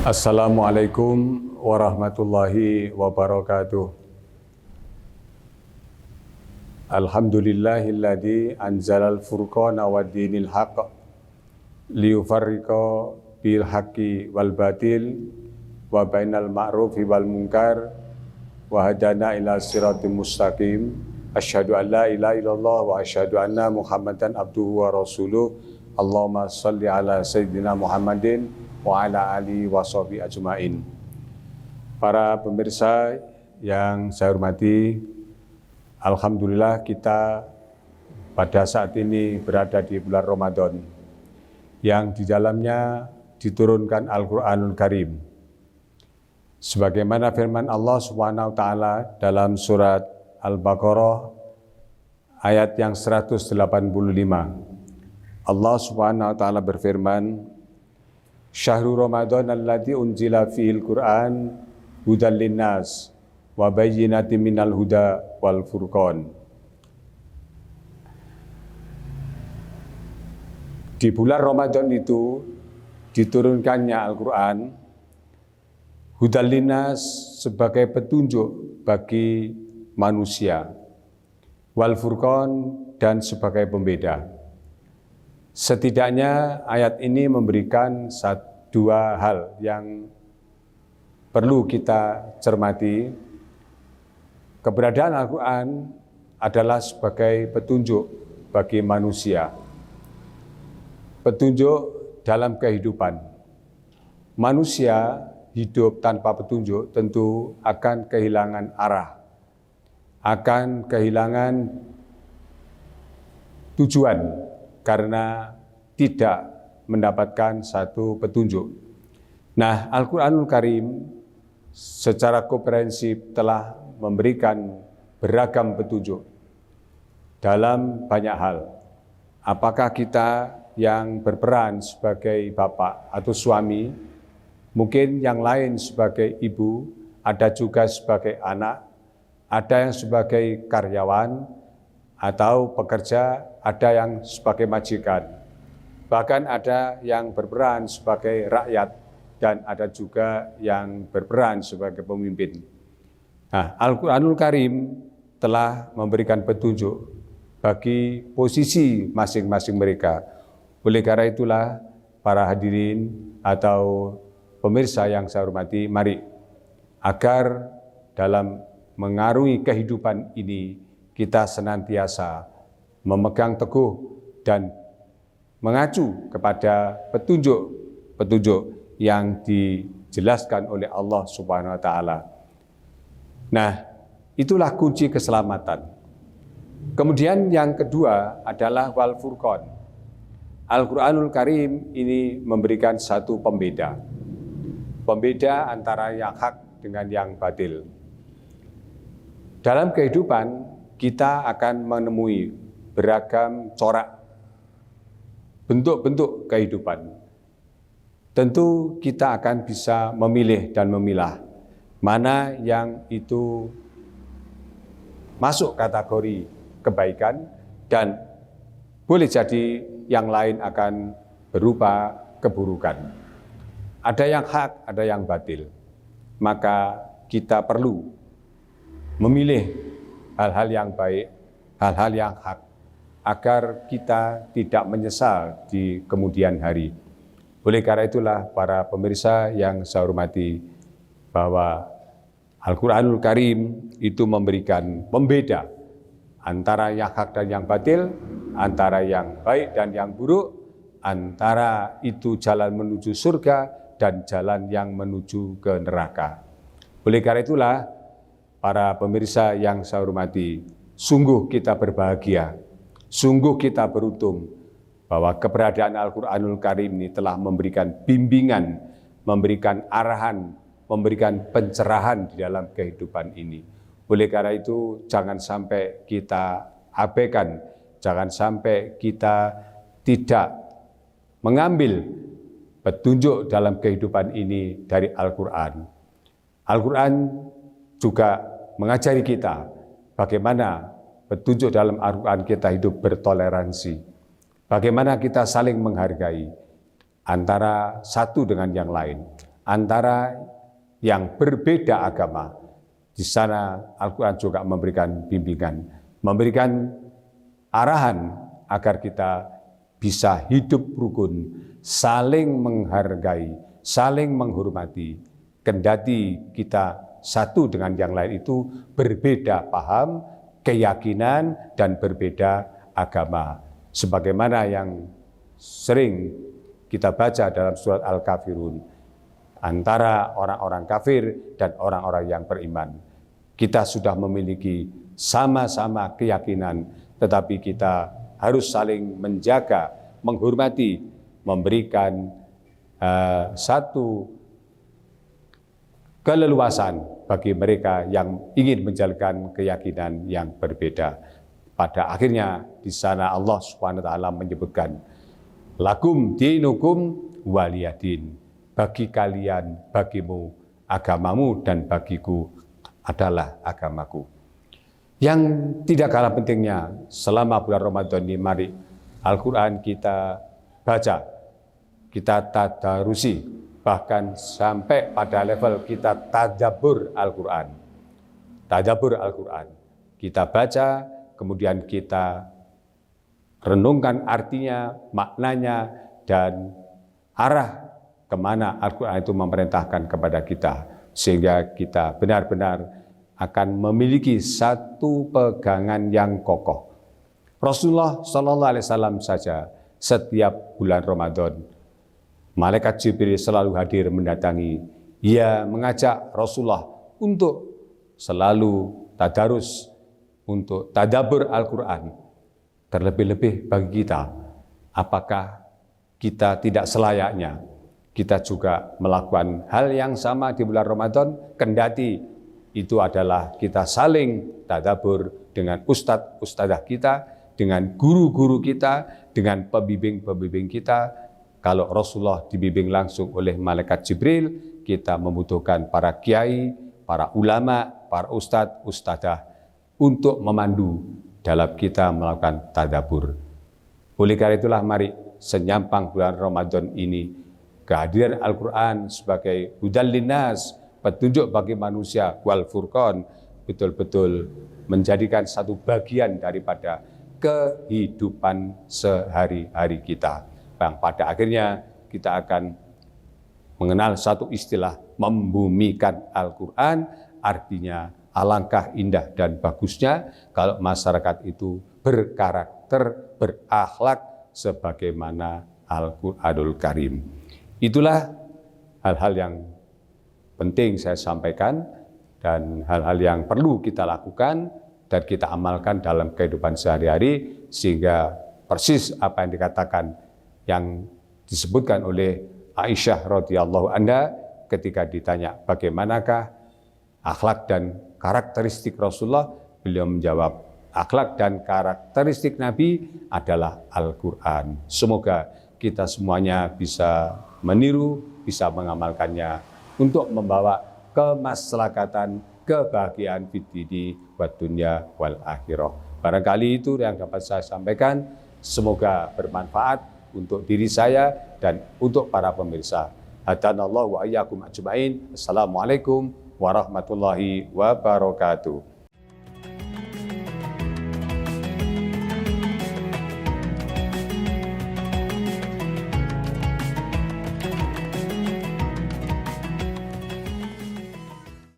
Assalamualaikum warahmatullahi wabarakatuh. Alhamdulillahilladzi anzalal furqana wa dinil haqq liyufarriqa bil haqqi wal batil wa bainal ma'rufi wal munkar wa hadana ila siratim mustaqim. Asyhadu an la ilaha illallah wa asyhadu anna Muhammadan abduhu wa rasuluh. Allahumma shalli ala sayyidina Muhammadin wa ala alihi wa sahbihi ajmain. Para pemirsa yang saya hormati, alhamdulillah kita pada saat ini berada di bulan Ramadan yang di dalamnya diturunkan Al-Qur'anul Karim. Sebagaimana firman Allah Subhanahu wa taala dalam surat Al-Baqarah ayat yang 185. Allah Subhanahu wa taala berfirman, Syahrul Ramadan alladzi unzila fihil Qur'an hudan linnas wa bayyinatin minal huda wal furqan. Di bulan Ramadan itu diturunkannya Al-Qur'an hudan linnas sebagai petunjuk bagi manusia, wal furqan dan sebagai pembeda. Setidaknya ayat ini memberikan dua hal yang perlu kita cermati. Keberadaan Al-Quran adalah sebagai petunjuk bagi manusia, petunjuk dalam kehidupan. Manusia hidup tanpa petunjuk tentu akan kehilangan arah, akan kehilangan tujuan karena tidak mendapatkan satu petunjuk. Nah, Al-Qur'anul Karim secara komprehensif telah memberikan beragam petunjuk dalam banyak hal. Apakah kita yang berperan sebagai bapak atau suami, mungkin yang lain sebagai ibu, ada juga sebagai anak, ada yang sebagai karyawan atau pekerja, ada yang sebagai majikan, bahkan ada yang berperan sebagai rakyat, dan ada juga yang berperan sebagai pemimpin. Nah, Al-Qur'anul Karim telah memberikan petunjuk bagi posisi masing-masing mereka. Oleh karena itulah, para hadirin atau pemirsa yang saya hormati, mari agar dalam mengarungi kehidupan ini kita senantiasa memegang teguh dan mengacu kepada petunjuk-petunjuk yang dijelaskan oleh Allah Subhanahu wa taala. Nah, itulah kunci keselamatan. Kemudian yang kedua adalah wal furqan. Al-Qur'anul Karim ini memberikan satu pembeda. Pembeda antara yang hak dengan yang batil. Dalam kehidupan kita akan menemui beragam corak bentuk-bentuk kehidupan. Tentu kita akan bisa memilih dan memilah mana yang itu masuk kategori kebaikan dan boleh jadi yang lain akan berupa keburukan. Ada yang hak, ada yang batil. Maka kita perlu memilih hal-hal yang baik, hal-hal yang hak, agar kita tidak menyesal di kemudian hari. Oleh karena itulah, para pemirsa yang saya hormati, bahwa Al-Qur'anul Karim itu memberikan pembeda antara yang hak dan yang batil, antara yang baik dan yang buruk, antara itu jalan menuju surga dan jalan yang menuju ke neraka. Oleh karena itulah, para pemirsa yang saya hormati, sungguh kita berbahagia, sungguh kita beruntung bahwa keberadaan Al-Qur'anul Karim ini telah memberikan bimbingan, memberikan arahan, memberikan pencerahan di dalam kehidupan ini. Oleh karena itu, jangan sampai kita abaikan, jangan sampai kita tidak mengambil petunjuk dalam kehidupan ini dari Al-Qur'an. Al-Qur'an juga mengajari kita bagaimana petunjuk dalam Al-Quran kita hidup bertoleransi, bagaimana kita saling menghargai antara satu dengan yang lain, antara yang berbeda agama. Di sana Al-Quran juga memberikan bimbingan, memberikan arahan agar kita bisa hidup rukun, saling menghargai, saling menghormati. Kendati kita satu dengan yang lain itu berbeda paham, keyakinan, dan berbeda agama. Sebagaimana yang sering kita baca dalam surat Al-Kafirun, antara orang-orang kafir dan orang-orang yang beriman. Kita sudah memiliki sama-sama keyakinan, tetapi kita harus saling menjaga, menghormati, memberikan satu keleluasan bagi mereka yang ingin menjalankan keyakinan yang berbeda. Pada akhirnya di sana Allah Subhanahu wa taala menyebutkan, lakum dinukum waliyadin. Bagi kalian, bagimu agamamu, dan bagiku adalah agamaku. Yang tidak kalah pentingnya selama bulan Ramadan ini, mari Al-Quran kita baca, kita tadarusi, bahkan sampai pada level kita tadabbur Al-Quran. Tadabbur Al-Quran. Kita baca, kemudian kita renungkan artinya, maknanya, dan arah kemana Al-Quran itu memerintahkan kepada kita, sehingga kita benar-benar akan memiliki satu pegangan yang kokoh. Rasulullah SAW saja setiap bulan Ramadan, malaikat Jibril selalu hadir mendatangi. Ia mengajak Rasulullah untuk selalu tadarus, untuk tadabbur Al-Quran. Terlebih-lebih bagi kita, apakah kita tidak selayaknya kita juga melakukan hal yang sama di bulan Ramadan, kendati itu adalah kita saling tadabbur dengan ustadz-ustadzah kita, dengan guru-guru kita, dengan pembimbing-pembimbing kita. Kalau Rasulullah dibimbing langsung oleh malaikat Jibril, kita membutuhkan para kiai, para ulama, para ustadz, ustadzah untuk memandu dalam kita melakukan tadabbur. Oleh karena itulah mari senyampang bulan Ramadan ini, kehadiran Al-Quran sebagai hudal linnas, petunjuk bagi manusia, wal furqan, betul-betul menjadikan satu bagian daripada kehidupan sehari-hari kita. Yang pada akhirnya kita akan mengenal satu istilah, membumikan Al-Quran, artinya alangkah indah dan bagusnya kalau masyarakat itu berkarakter, berakhlak sebagaimana Al-Quranul Karim. Itulah hal-hal yang penting saya sampaikan dan hal-hal yang perlu kita lakukan dan kita amalkan dalam kehidupan sehari-hari, sehingga persis apa yang dikatakan, yang disebutkan oleh Aisyah radhiyallahu anha ketika ditanya bagaimanakah akhlak dan karakteristik Rasulullah, beliau menjawab, akhlak dan karakteristik Nabi adalah Al-Quran. Semoga kita semuanya bisa meniru, bisa mengamalkannya untuk membawa kemaslahatan, kebahagiaan fid dini wad dunya wal akhirah. Barangkali itu yang dapat saya sampaikan. Semoga bermanfaat untuk diri saya dan untuk para pemirsa. Hadanallahu wa iyyakum ajmain. Assalamualaikum warahmatullahi wabarakatuh.